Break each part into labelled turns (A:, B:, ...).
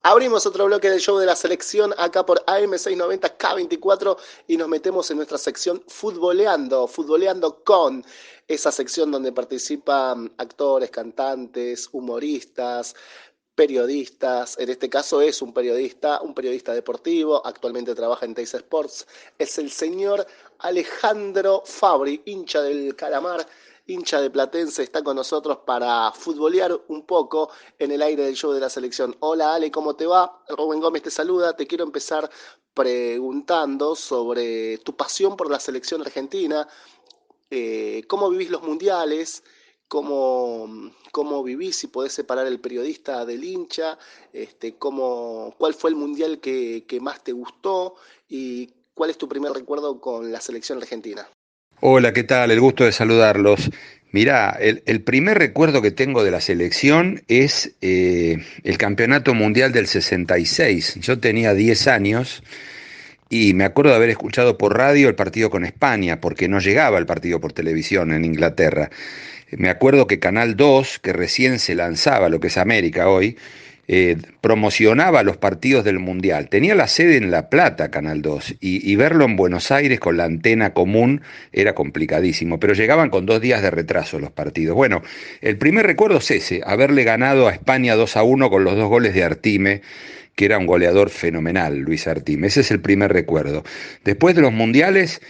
A: Abrimos otro bloque del show de la selección acá por AM690 K24 y nos metemos en nuestra sección futboleando con esa sección donde participan actores, cantantes, humoristas, periodistas. En este caso es un periodista deportivo, actualmente trabaja en Teis Sports. Es el señor Alejandro Fabri, hincha del Calamar, hincha de Platense, está con nosotros para futbolear un poco en el aire del show de la selección. Hola Ale, ¿cómo te va? Rubén Gómez te saluda. Te quiero empezar preguntando sobre tu pasión por la selección argentina, cómo vivís los mundiales, cómo vivís, si podés separar el periodista del hincha, cuál fue el mundial que más te gustó y cuál es tu primer recuerdo con la selección argentina.
B: Hola, ¿qué tal? El gusto de saludarlos. Mirá, el primer recuerdo que tengo de la selección es el Campeonato Mundial del 66. Yo tenía 10 años y me acuerdo de haber escuchado por radio el partido con España, porque no llegaba el partido por televisión en Inglaterra. Me acuerdo que Canal 2, que recién se lanzaba, lo que es América hoy, promocionaba los partidos del Mundial. Tenía la sede en La Plata, Canal 2, y verlo en Buenos Aires con la antena común era complicadísimo, pero llegaban con 2 días de retraso los partidos. Bueno, el primer recuerdo es ese, haberle ganado a España 2-1 con los 2 goles de Artime, que era un goleador fenomenal, Luis Artime. Ese es el primer recuerdo. Después de los mundiales,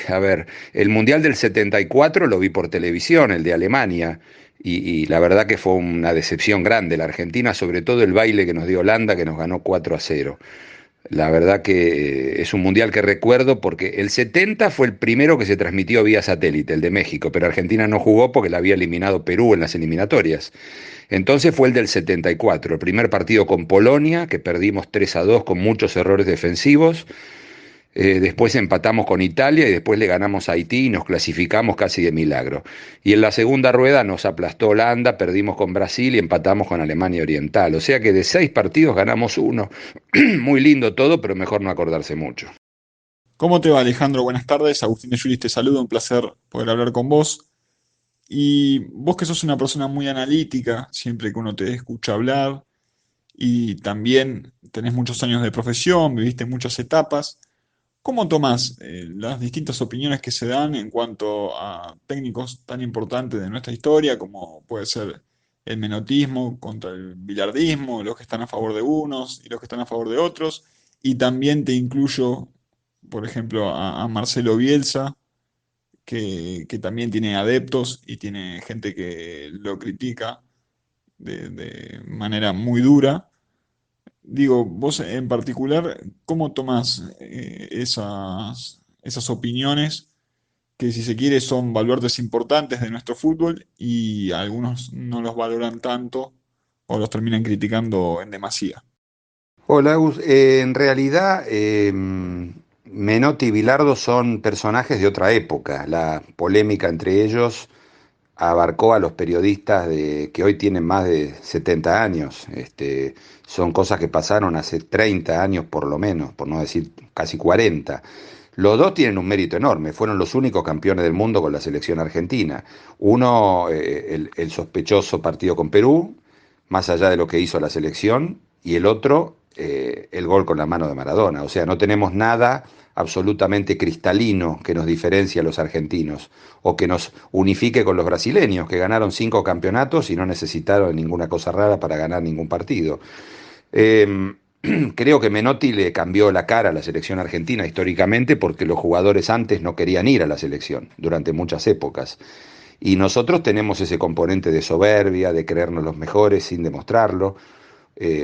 B: a ver, el mundial del 74 lo vi por televisión, el de Alemania, y la verdad que fue una decepción grande la Argentina, sobre todo el baile que nos dio Holanda, que nos ganó 4-0. La verdad que es un mundial que recuerdo porque el 70 fue el primero que se transmitió vía satélite, el de México, pero Argentina no jugó porque la había eliminado Perú en las eliminatorias. Entonces fue el del 74, el primer partido con Polonia, que perdimos 3-2 con muchos errores defensivos. Después empatamos con Italia y después le ganamos a Haití y nos clasificamos casi de milagro. Y en la segunda rueda nos aplastó Holanda, perdimos con Brasil y empatamos con Alemania Oriental. O sea que de 6 partidos ganamos uno. Muy lindo todo, pero mejor no acordarse mucho.
C: ¿Cómo te va, Alejandro? Buenas tardes. Agustín de Yuris te saluda. Un placer poder hablar con vos. Y vos que sos una persona muy analítica, siempre que uno te escucha hablar y también tenés muchos años de profesión, viviste muchas etapas, ¿cómo tomás las distintas opiniones que se dan en cuanto a técnicos tan importantes de nuestra historia, como puede ser el menotismo contra el billardismo, los que están a favor de unos y los que están a favor de otros? Y también te incluyo, por ejemplo, a Marcelo Bielsa, que también tiene adeptos y tiene gente que lo critica de manera muy dura. Digo, vos en particular, ¿cómo tomás esas opiniones que, si se quiere, son baluartes importantes de nuestro fútbol y algunos no los valoran tanto o los terminan criticando en demasía?
B: Hola, Agus. En realidad, Menotti y Bilardo son personajes de otra época. La polémica entre ellos abarcó a los periodistas que hoy tienen más de 70 años. Son cosas que pasaron hace 30 años por lo menos, por no decir casi 40. Los dos tienen un mérito enorme, fueron los únicos campeones del mundo con la selección argentina. Uno, el sospechoso partido con Perú, más allá de lo que hizo la selección, y el otro, el gol con la mano de Maradona. O sea, no tenemos nada absolutamente cristalino que nos diferencie a los argentinos o que nos unifique con los brasileños, que ganaron 5 campeonatos y no necesitaron ninguna cosa rara para ganar ningún partido. Eh, Creo que Menotti le cambió la cara a la selección argentina históricamente porque los jugadores antes no querían ir a la selección durante muchas épocas. Y nosotros tenemos ese componente de soberbia, de creernos los mejores sin demostrarlo.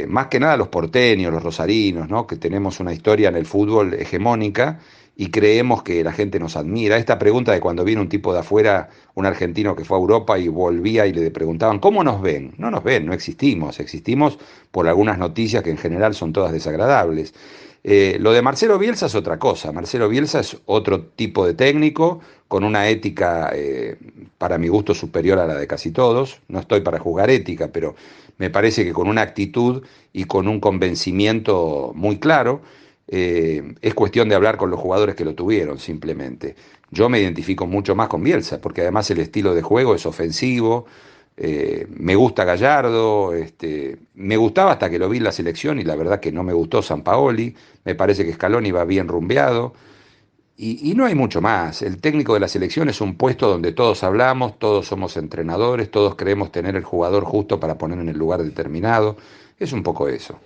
B: Más que nada los porteños, los rosarinos, ¿no? Que tenemos una historia en el fútbol hegemónica y creemos que la gente nos admira. Esta pregunta de cuando viene un tipo de afuera, un argentino que fue a Europa y volvía y le preguntaban, ¿cómo nos ven? No nos ven, no existimos, existimos por algunas noticias que en general son todas desagradables. Lo de Marcelo Bielsa es otra cosa. Marcelo Bielsa es otro tipo de técnico con una ética, para mi gusto, superior a la de casi todos. No estoy para juzgar ética, pero me parece que con una actitud y con un convencimiento muy claro, es cuestión de hablar con los jugadores que lo tuvieron, simplemente. Yo me identifico mucho más con Bielsa, porque además el estilo de juego es ofensivo, Me gusta Gallardo, me gustaba hasta que lo vi en la selección y la verdad que no me gustó Sampaoli, me parece que Scaloni va bien rumbeado y no hay mucho más. El técnico de la selección es un puesto donde todos hablamos, todos somos entrenadores, todos creemos tener el jugador justo para poner en el lugar determinado, es un poco eso.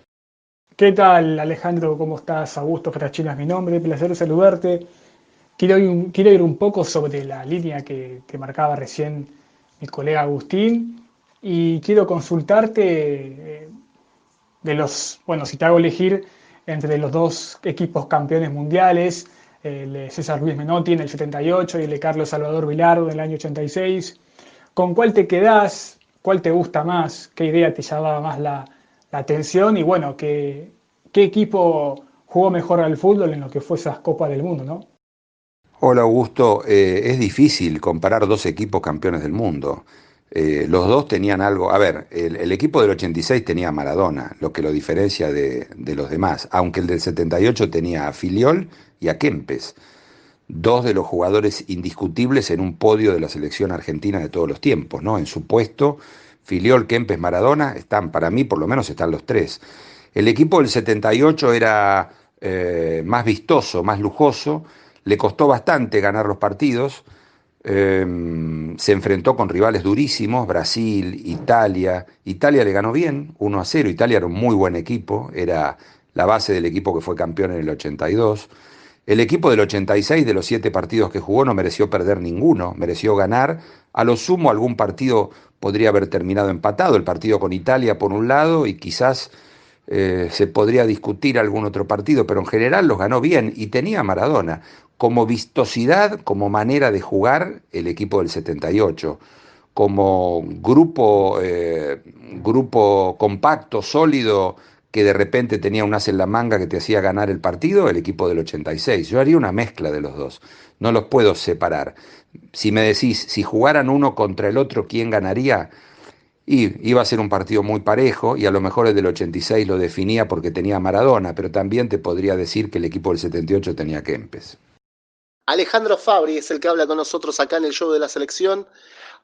D: ¿Qué tal, Alejandro? ¿Cómo estás? Augusto Frachina es mi nombre, placer saludarte. Quiero ir un poco sobre la línea que marcaba recién mi colega Agustín y quiero consultarte bueno, si te hago elegir entre los dos equipos campeones mundiales, el de César Luis Menotti en el 78 y el de Carlos Salvador Vilardo en el año 86, ¿con cuál te quedás? ¿Cuál te gusta más? ¿Qué idea te llamaba más la atención? Y bueno, ¿qué equipo jugó mejor al fútbol en lo que fue esas Copas del Mundo, ¿no?
B: Hola Augusto, es difícil comparar dos equipos campeones del mundo. Los dos tenían algo, a ver, el equipo del 86 tenía a Maradona, lo que lo diferencia de los demás, aunque el del 78 tenía a Filiol y a Kempes, dos de los jugadores indiscutibles en un podio de la selección argentina de todos los tiempos, ¿no? En su puesto, Filiol, Kempes, Maradona, están, para mí por lo menos están los tres. El equipo del 78 era más vistoso, más lujoso, le costó bastante ganar los partidos, se enfrentó con rivales durísimos, Brasil, Italia. Italia le ganó bien, 1-0. Italia era un muy buen equipo, era la base del equipo que fue campeón en el 82. El equipo del 86, de los 7 partidos que jugó, no mereció perder ninguno, mereció ganar. A lo sumo, algún partido podría haber terminado empatado, el partido con Italia por un lado, y quizás se podría discutir algún otro partido, pero en general los ganó bien y tenía a Maradona. Como vistosidad, como manera de jugar, el equipo del 78, como grupo compacto, sólido, que de repente tenía un as en la manga que te hacía ganar el partido, el equipo del 86. Yo haría una mezcla de los dos, no los puedo separar. Si me decís, si jugaran uno contra el otro, ¿quién ganaría? Y iba a ser un partido muy parejo y a lo mejor el del 86 lo definía porque tenía a Maradona, pero también te podría decir que el equipo del 78 tenía a Kempes.
A: Alejandro Fabri es el que habla con nosotros acá en el show de la selección.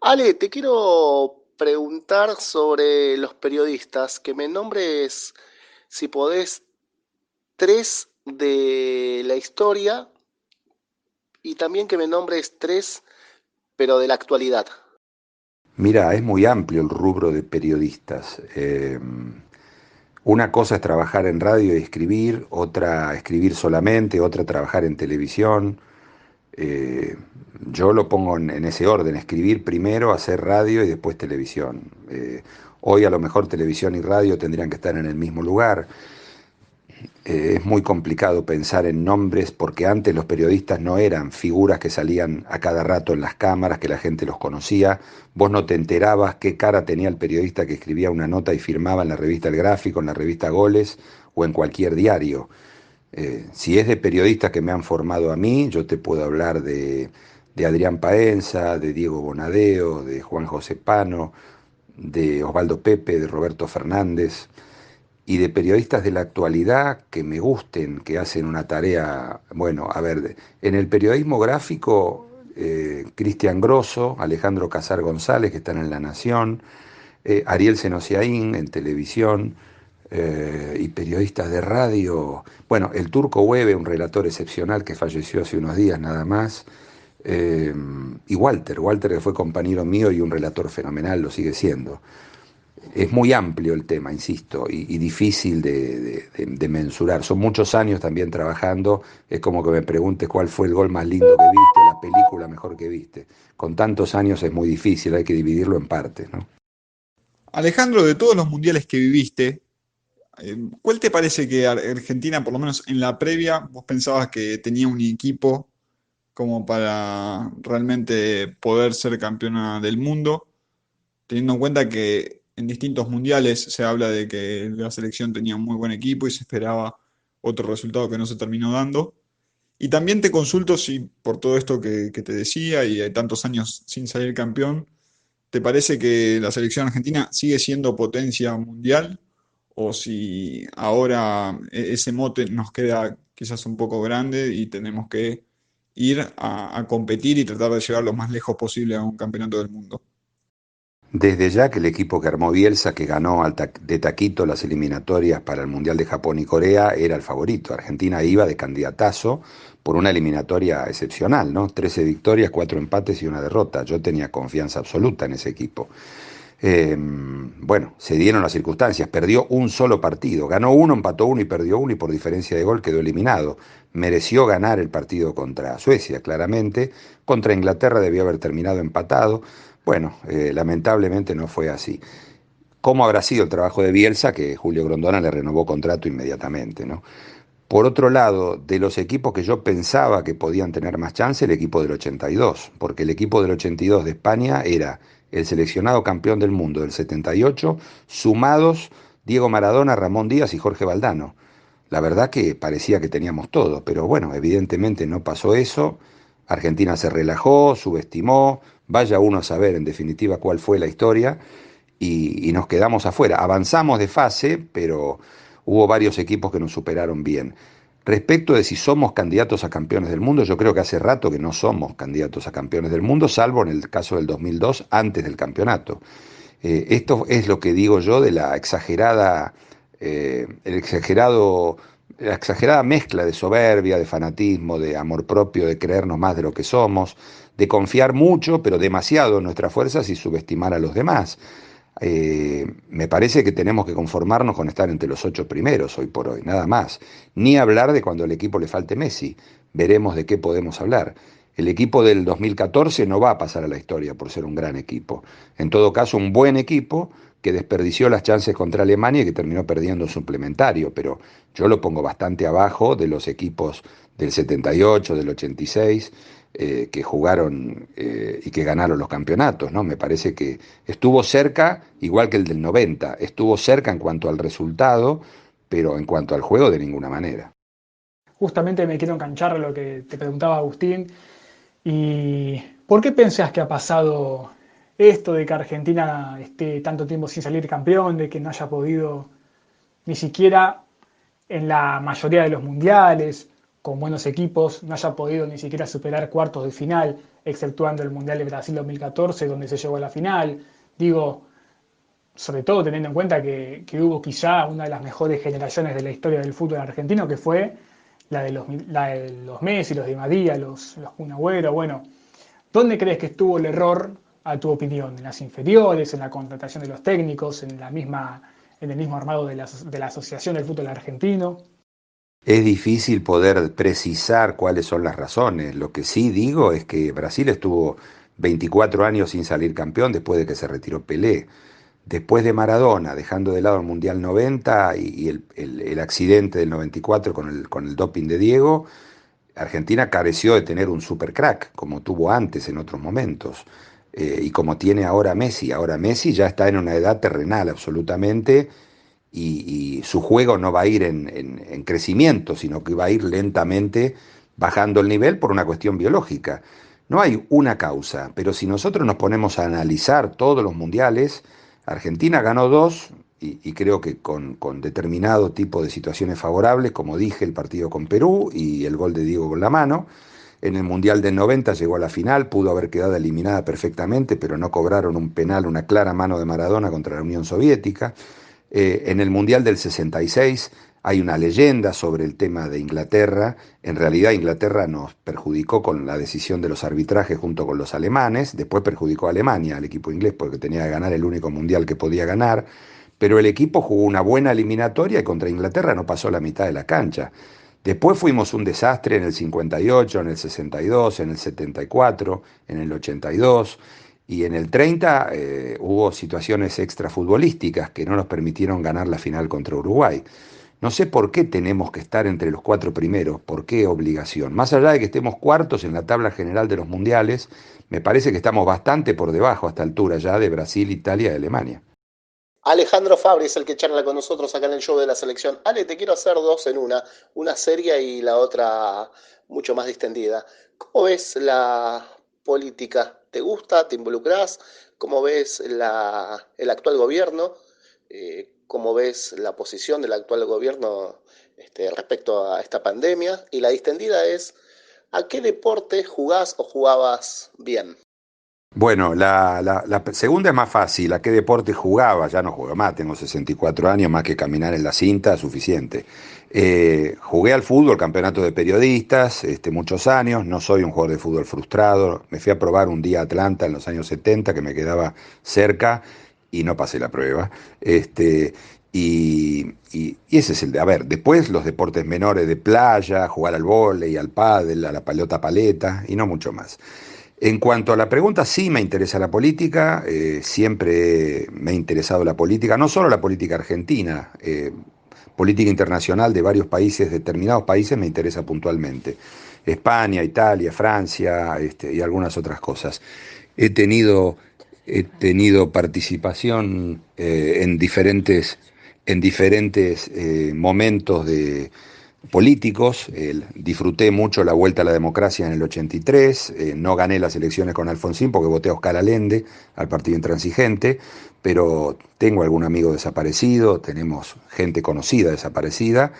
A: Ale, te quiero preguntar sobre los periodistas, que me nombres, si podés, tres de la historia y también que me nombres tres, pero de la actualidad.
B: Mira, es muy amplio el rubro de periodistas. Una cosa es trabajar en radio y escribir, otra escribir solamente, otra trabajar en televisión. Eh, yo lo pongo en ese orden, escribir primero, hacer radio y después televisión. Hoy a lo mejor televisión y radio tendrían que estar en el mismo lugar. Es muy complicado pensar en nombres porque antes los periodistas no eran figuras que salían a cada rato en las cámaras, que la gente los conocía. Vos no te enterabas qué cara tenía el periodista que escribía una nota y firmaba en la revista El Gráfico, en la revista Goles o en cualquier diario. Si es de periodistas que me han formado a mí, yo te puedo hablar de Adrián Paenza, de Diego Bonadeo, de Juan José Pano, de Osvaldo Pepe, de Roberto Fernández y de periodistas de la actualidad que me gusten, que hacen una tarea, bueno, a ver, en el periodismo gráfico, Cristian Grosso, Alejandro Casar González, que están en La Nación, Ariel Senosiaín en televisión, y periodistas de radio, bueno, el Turco Hueve, un relator excepcional que falleció hace unos días nada más, y Walter que fue compañero mío y un relator fenomenal, lo sigue siendo. Es muy amplio el tema, insisto, y difícil de mensurar. Son muchos años también trabajando. Es como que me preguntes cuál fue el gol más lindo que viste, la película mejor que viste. Con tantos años es muy difícil, hay que dividirlo en partes, ¿no?
C: Alejandro, de todos los mundiales que viviste, ¿cuál te parece que Argentina, por lo menos en la previa, vos pensabas que tenía un equipo como para realmente poder ser campeona del mundo, teniendo en cuenta que en distintos mundiales se habla de que la selección tenía un muy buen equipo y se esperaba otro resultado que no se terminó dando? Y también te consulto si por todo esto que te decía y hay tantos años sin salir campeón, ¿te parece que la selección argentina sigue siendo potencia mundial? ¿O si ahora ese mote nos queda quizás un poco grande y tenemos que ir a competir y tratar de llegar lo más lejos posible a un campeonato del mundo?
B: Desde ya que el equipo que armó Bielsa, que ganó de taquito las eliminatorias para el Mundial de Japón y Corea, era el favorito. Argentina iba de candidatazo por una eliminatoria excepcional, ¿no? 13 victorias, 4 empates y una derrota. Yo tenía confianza absoluta en ese equipo. Bueno, se dieron las circunstancias, perdió un solo partido, ganó uno, empató uno y perdió uno y por diferencia de gol quedó eliminado. Mereció ganar el partido contra Suecia, claramente, contra Inglaterra debió haber terminado empatado. Bueno, lamentablemente no fue así. ¿Cómo habrá sido el trabajo de Bielsa que Julio Grondona le renovó contrato inmediatamente, ¿no? Por otro lado, de los equipos que yo pensaba que podían tener más chance, el equipo del 82, porque el equipo del 82 de España era el seleccionado campeón del mundo del 78, sumados Diego Maradona, Ramón Díaz y Jorge Valdano. La verdad que parecía que teníamos todo, pero bueno, evidentemente no pasó eso. Argentina se relajó, subestimó, vaya uno a saber en definitiva cuál fue la historia y nos quedamos afuera. Avanzamos de fase, pero hubo varios equipos que nos superaron bien. Respecto de si somos candidatos a campeones del mundo, yo creo que hace rato que no somos candidatos a campeones del mundo, salvo en el caso del 2002, antes del campeonato. Esto es lo que digo yo de la exagerada, la exagerada mezcla de soberbia, de fanatismo, de amor propio, de creernos más de lo que somos, de confiar mucho, pero demasiado en nuestras fuerzas y subestimar a los demás. Me parece que tenemos que conformarnos con estar entre los 8 primeros hoy por hoy, nada más. Ni hablar de cuando al equipo le falte Messi. Veremos de qué podemos hablar. El equipo del 2014 no va a pasar a la historia por ser un gran equipo. En todo caso, un buen equipo que desperdició las chances contra Alemania y que terminó perdiendo un suplementario, pero yo lo pongo bastante abajo de los equipos del 78, del 86, que jugaron y que ganaron los campeonatos, ¿no? Me parece que estuvo cerca, igual que el del 90, estuvo cerca en cuanto al resultado, pero en cuanto al juego de ninguna manera.
D: Justamente me quiero enganchar a lo que te preguntaba Agustín. ¿Y por qué pensás que ha pasado esto de que Argentina esté tanto tiempo sin salir campeón, de que no haya podido ni siquiera en la mayoría de los mundiales, con buenos equipos, no haya podido ni siquiera superar cuartos de final, exceptuando el Mundial de Brasil 2014, donde se llegó a la final? Digo, sobre todo teniendo en cuenta que hubo quizá una de las mejores generaciones de la historia del fútbol argentino, que fue la de los Messi, los Di María, los Kun Agüero. Bueno, ¿dónde crees que estuvo el error, a tu opinión? ¿En las inferiores, en la contratación de los técnicos, en el mismo armado de la Asociación del Fútbol Argentino?
B: Es difícil poder precisar cuáles son las razones. Lo que sí digo es que Brasil estuvo 24 años sin salir campeón después de que se retiró Pelé. Después de Maradona, dejando de lado el Mundial 90 y el accidente del 94 con el doping de Diego, Argentina careció de tener un super crack, como tuvo antes en otros momentos, y como tiene ahora Messi. Ahora Messi ya está en una edad terrenal absolutamente, y su juego no va a ir en crecimiento, sino que va a ir lentamente bajando el nivel por una cuestión biológica. No hay una causa, pero si nosotros nos ponemos a analizar todos los mundiales, Argentina ganó dos y creo que con determinado tipo de situaciones favorables, como dije, el partido con Perú y el gol de Diego con la mano. En el Mundial del 90 llegó a la final, pudo haber quedado eliminada perfectamente, pero no cobraron un penal, una clara mano de Maradona contra la Unión Soviética. En el Mundial del 66 hay una leyenda sobre el tema de Inglaterra. En realidad Inglaterra nos perjudicó con la decisión de los arbitrajes junto con los alemanes, después perjudicó a Alemania, al equipo inglés, porque tenía que ganar el único mundial que podía ganar, pero el equipo jugó una buena eliminatoria y contra Inglaterra no pasó la mitad de la cancha. Después fuimos un desastre en el 58, en el 62, en el 74, en el 82 y en el 30 hubo situaciones extrafutbolísticas que no nos permitieron ganar la final contra Uruguay. No sé por qué tenemos que estar entre los 4 primeros, por qué obligación. Más allá de que estemos cuartos en la tabla general de los mundiales, me parece que estamos bastante por debajo a esta altura ya de Brasil, Italia y Alemania.
A: Alejandro Fabri es el que charla con nosotros acá en el show de la selección. Ale, te quiero hacer dos en una seria y la otra mucho más distendida. ¿Cómo ves la política? ¿Te gusta? ¿Te involucras? ¿Cómo ves el actual gobierno? ¿Cómo ves la posición del actual gobierno respecto a esta pandemia? Y la distendida es, ¿a qué deporte jugás o jugabas bien?
B: Bueno, la segunda es más fácil. ¿A qué deporte jugaba? Ya no juego más, tengo 64 años, más que caminar en la cinta, suficiente. Jugué al fútbol, campeonato de periodistas, muchos años. No soy un jugador de fútbol frustrado. Me fui a probar un día a Atlanta en los años 70, que me quedaba cerca, y no pasé la prueba. Y ese es el de. A ver, después los deportes menores de playa, jugar al vóley, al pádel, a la pelota paleta, y no mucho más. En cuanto a la pregunta, sí me interesa la política, siempre me ha interesado la política, no solo la política argentina, política internacional de varios países, determinados países me interesa puntualmente. España, Italia, Francia, y algunas otras cosas. He tenido, he tenido participación en diferentes momentos políticos. Disfruté mucho la vuelta a la democracia en el 83, no gané las elecciones con Alfonsín porque voté a Oscar Allende, al partido intransigente, pero tengo algún amigo desaparecido, tenemos gente conocida desaparecida.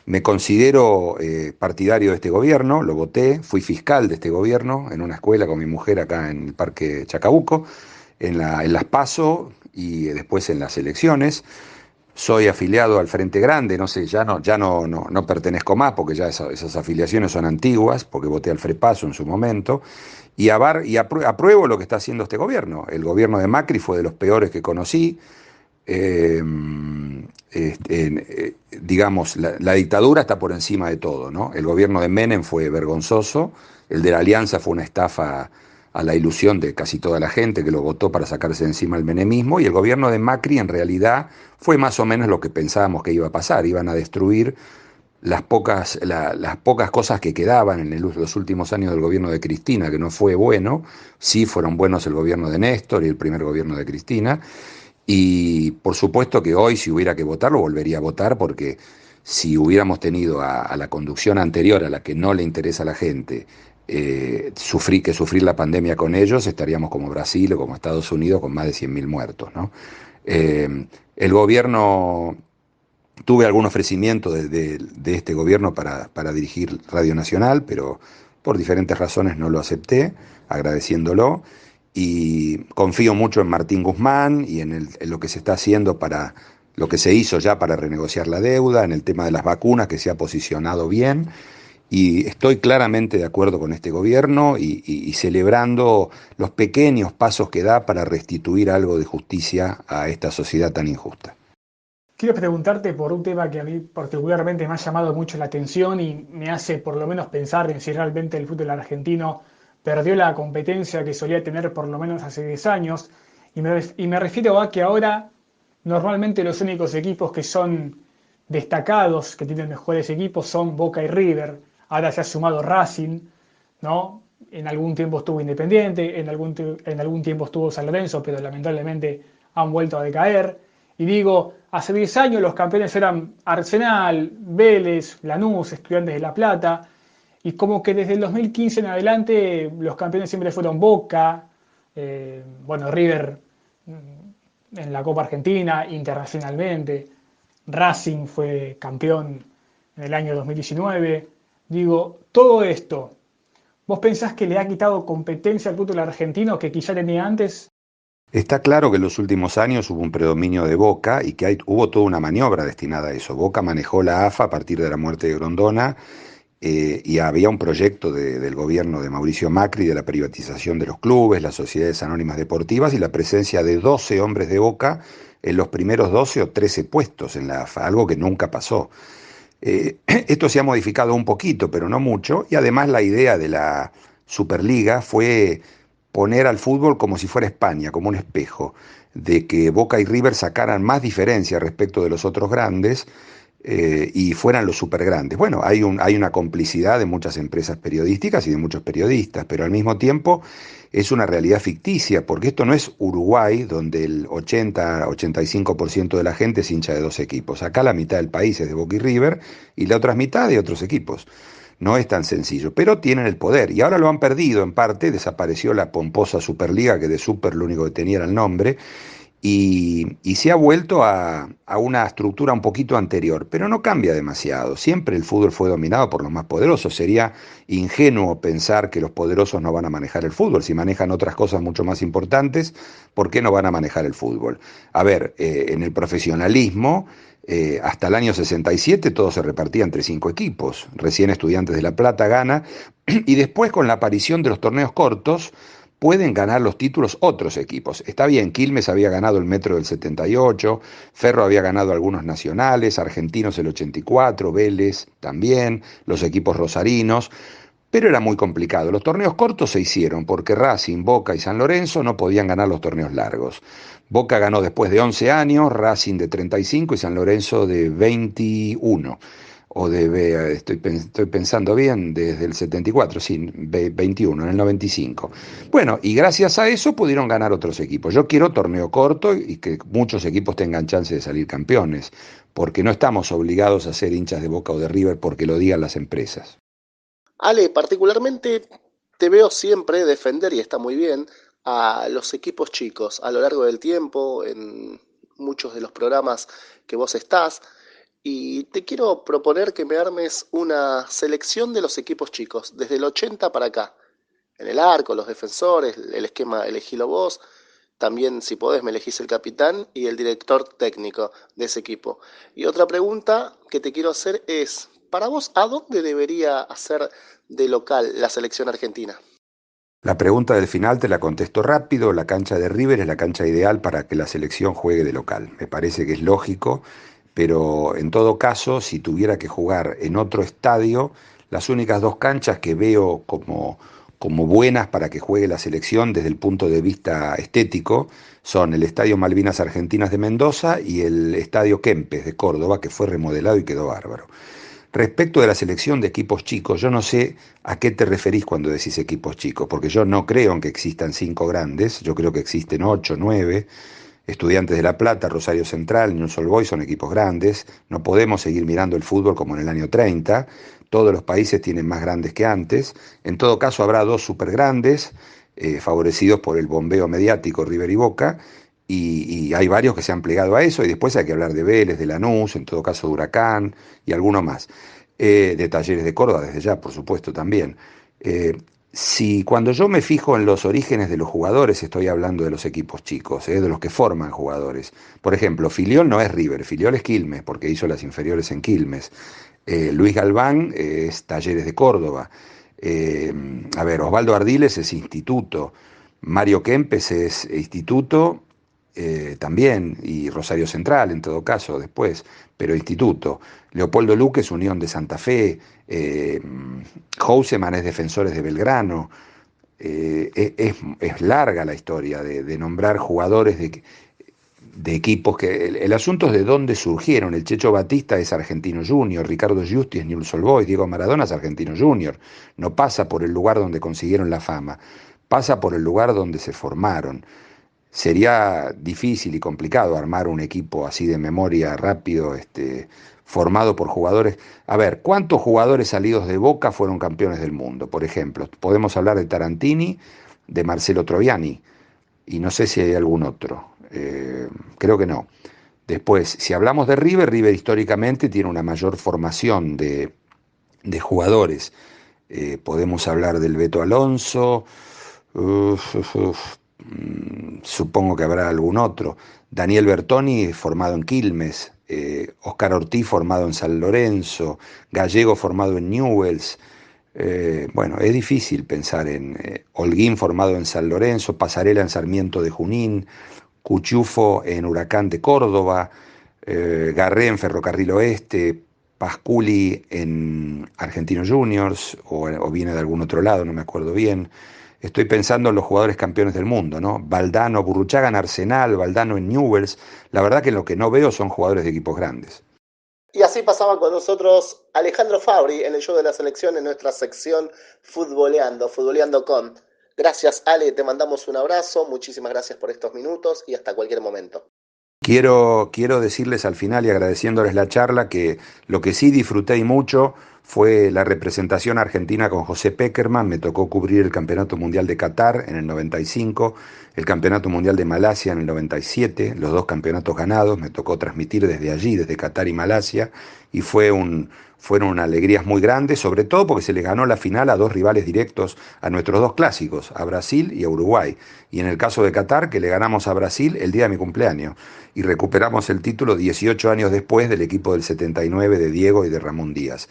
B: Me considero partidario de este gobierno, lo voté, fui fiscal de este gobierno en una escuela con mi mujer acá en el Parque Chacabuco, en las PASO y después en las elecciones. Soy afiliado al Frente Grande, no sé, ya no pertenezco más porque ya esas afiliaciones son antiguas, porque voté al FREPASO en su momento, apruebo lo que está haciendo este gobierno. El gobierno de Macri fue de los peores que conocí. eh, digamos, la dictadura está por encima de todo, ¿no? El gobierno de Menem fue vergonzoso, el de la Alianza fue una estafa a la ilusión de casi toda la gente que lo votó para sacarse de encima el menemismo, y el gobierno de Macri en realidad fue más o menos lo que pensábamos que iba a pasar. Iban a destruir las pocas cosas que quedaban en los últimos años del gobierno de Cristina, que no fue bueno. Sí fueron buenos el gobierno de Néstor y el primer gobierno de Cristina, y por supuesto que hoy, si hubiera que votarlo, volvería a votar, porque si hubiéramos tenido a la conducción anterior, a la que no le interesa a la gente, sufrir la pandemia con ellos, estaríamos como Brasil o como Estados Unidos con más de 100.000 muertos, ¿no? El gobierno, tuve algún ofrecimiento de este gobierno para dirigir Radio Nacional, pero por diferentes razones no lo acepté, agradeciéndolo, y confío mucho en Martín Guzmán y en lo que se está haciendo lo que se hizo ya para renegociar la deuda, en el tema de las vacunas, que se ha posicionado bien, y estoy claramente de acuerdo con este gobierno y celebrando los pequeños pasos que da para restituir algo de justicia a esta sociedad tan injusta.
D: Quiero preguntarte por un tema que a mí particularmente me ha llamado mucho la atención y me hace por lo menos pensar en si realmente el fútbol argentino perdió la competencia que solía tener por lo menos hace 10 años. Y me refiero a que ahora normalmente los únicos equipos que son destacados, que tienen mejores equipos, son Boca y River. Ahora se ha sumado Racing, ¿no? En algún tiempo estuvo Independiente, en algún tiempo estuvo San Lorenzo, pero lamentablemente han vuelto a decaer. Y digo, hace 10 años los campeones eran Arsenal, Vélez, Lanús, Estudiantes de La Plata, y como que desde el 2015 en adelante los campeones siempre fueron Boca, bueno, River en la Copa Argentina, internacionalmente, Racing fue campeón en el año 2019. Digo, todo esto, ¿vos pensás que le ha quitado competencia al fútbol argentino que quizá tenía antes?
B: Está claro que en los últimos años hubo un predominio de Boca y que hubo toda una maniobra destinada a eso. Boca manejó la AFA a partir de la muerte de Grondona, y había un proyecto del gobierno de Mauricio Macri de la privatización de los clubes, las sociedades anónimas deportivas y la presencia de 12 hombres de Boca en los primeros 12 o 13 puestos en la AFA, algo que nunca pasó. Esto se ha modificado un poquito, pero no mucho, y además la idea de la Superliga fue poner al fútbol como si fuera España, como un espejo, de que Boca y River sacaran más diferencia respecto de los otros grandes, y fueran los supergrandes. Bueno, hay una complicidad de muchas empresas periodísticas y de muchos periodistas, pero al mismo tiempo es una realidad ficticia, porque esto no es Uruguay, donde el 80-85% de la gente es hincha de dos equipos. Acá la mitad del país es de Boca y River y la otra mitad de otros equipos. No es tan sencillo, pero tienen el poder y ahora lo han perdido en parte. Desapareció la pomposa Superliga, que de super lo único que tenía era el nombre, y se ha vuelto a una estructura un poquito anterior, pero no cambia demasiado. Siempre el fútbol fue dominado por los más poderosos. Sería ingenuo pensar que los poderosos no van a manejar el fútbol. Si manejan otras cosas mucho más importantes, ¿por qué no van a manejar el fútbol? A ver, en el profesionalismo, hasta el año 67 todo se repartía entre 5 equipos. Recién Estudiantes de La Plata gana, y después con la aparición de los torneos cortos, pueden ganar los títulos otros equipos. Está bien, Quilmes había ganado el Metro del 78, Ferro había ganado algunos nacionales, Argentinos el 84, Vélez también, los equipos rosarinos, pero era muy complicado. Los torneos cortos se hicieron porque Racing, Boca y San Lorenzo no podían ganar los torneos largos. Boca ganó después de 11 años, Racing de 35 y San Lorenzo de 21. Estoy pensando bien, desde el 74, sí, 21, en el 95. Bueno, y gracias a eso pudieron ganar otros equipos. Yo quiero torneo corto y que muchos equipos tengan chance de salir campeones, porque no estamos obligados a ser hinchas de Boca o de River porque lo digan las empresas.
A: Ale, particularmente te veo siempre defender, y está muy bien, a los equipos chicos a lo largo del tiempo, en muchos de los programas que vos estás, y te quiero proponer que me armes una selección de los equipos chicos, desde el 80 para acá, en el arco, los defensores, el esquema elegilo vos, también si podés me elegís el capitán y el director técnico de ese equipo. Y otra pregunta que te quiero hacer es, para vos, ¿a dónde debería hacer de local la selección argentina?
B: La pregunta del final te la contesto rápido. La cancha de River es la cancha ideal para que la selección juegue de local. Me parece que es lógico, pero en todo caso, si tuviera que jugar en otro estadio, las únicas 2 canchas que veo como buenas para que juegue la selección desde el punto de vista estético son el Estadio Malvinas Argentinas de Mendoza y el Estadio Kempes de Córdoba, que fue remodelado y quedó bárbaro. Respecto de la selección de equipos chicos, yo no sé a qué te referís cuando decís equipos chicos, porque yo no creo en que existan 5 grandes, yo creo que existen 8, 9. Estudiantes de La Plata, Rosario Central, Newell's Old Boys son equipos grandes. No podemos seguir mirando el fútbol como en el año 30. Todos los países tienen más grandes que antes. En todo caso, habrá 2 supergrandes, favorecidos por el bombeo mediático River y Boca, y hay varios que se han plegado a eso, y después hay que hablar de Vélez, de Lanús, en todo caso de Huracán y alguno más. De Talleres de Córdoba, desde ya, por supuesto, también. Si cuando yo me fijo en los orígenes de los jugadores, estoy hablando de los equipos chicos, de los que forman jugadores. Por ejemplo, Filiol no es River, Filiol es Quilmes, porque hizo las inferiores en Quilmes. Luis Galván es Talleres de Córdoba. A ver, Osvaldo Ardiles es Instituto. Mario Kempes es Instituto también, y Rosario Central en todo caso después, pero Instituto. Leopoldo Luque es Unión de Santa Fe. Houseman es Defensores de Belgrano. Es larga la historia de nombrar jugadores de equipos que el asunto es de dónde surgieron. El Checho Batista es Argentino Junior, Ricardo Giusti es Newell's Old Boys, Diego Maradona es Argentino Junior. No pasa por el lugar donde consiguieron la fama, pasa por el lugar donde se formaron. Sería difícil y complicado armar un equipo así de memoria rápido, formado por jugadores. A ver, ¿cuántos jugadores salidos de Boca fueron campeones del mundo? Por ejemplo, podemos hablar de Tarantini, de Marcelo Troviani, y no sé si hay algún otro. Creo que no. Después, si hablamos de River, River históricamente tiene una mayor formación de jugadores. Podemos hablar del Beto Alonso. Supongo que habrá algún otro. Daniel Bertoni, formado en Quilmes. Oscar Ortiz, formado en San Lorenzo. Gallego, formado en Newell's. Bueno, es difícil pensar en Holguín, formado en San Lorenzo. Pasarela en Sarmiento de Junín. Cuchufo en Huracán de Córdoba. Garré en Ferrocarril Oeste. Pasculi en Argentinos Juniors, o viene de algún otro lado, no me acuerdo bien. Estoy pensando en los jugadores campeones del mundo, ¿no? Valdano, Burruchaga en Arsenal, Valdano en Newell's. La verdad que lo que no veo son jugadores de equipos grandes.
A: Y así pasaba con nosotros Alejandro Fabri en el show de la selección en nuestra sección Futboleando con. Gracias, Ale, te mandamos un abrazo, muchísimas gracias por estos minutos y hasta cualquier momento.
B: Quiero decirles al final y agradeciéndoles la charla que lo que sí disfruté y mucho fue la representación argentina con José Pekerman. Me tocó cubrir el Campeonato Mundial de Qatar en el 95, el Campeonato Mundial de Malasia en el 97, los dos campeonatos ganados. Me tocó transmitir desde allí, desde Qatar y Malasia, y fueron alegrías muy grandes, sobre todo porque se les ganó la final a dos rivales directos, a nuestros dos clásicos, a Brasil y a Uruguay. Y en el caso de Qatar, que le ganamos a Brasil el día de mi cumpleaños, y recuperamos el título 18 años después del equipo del 79 de Diego y de Ramón Díaz.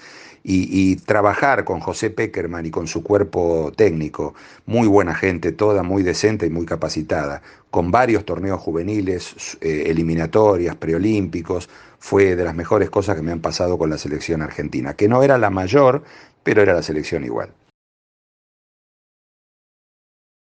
B: Y trabajar con José Pekerman y con su cuerpo técnico, muy buena gente, toda muy decente y muy capacitada, con varios torneos juveniles, eliminatorias, preolímpicos, fue de las mejores cosas que me han pasado con la selección argentina, que no era la mayor, pero era la selección igual.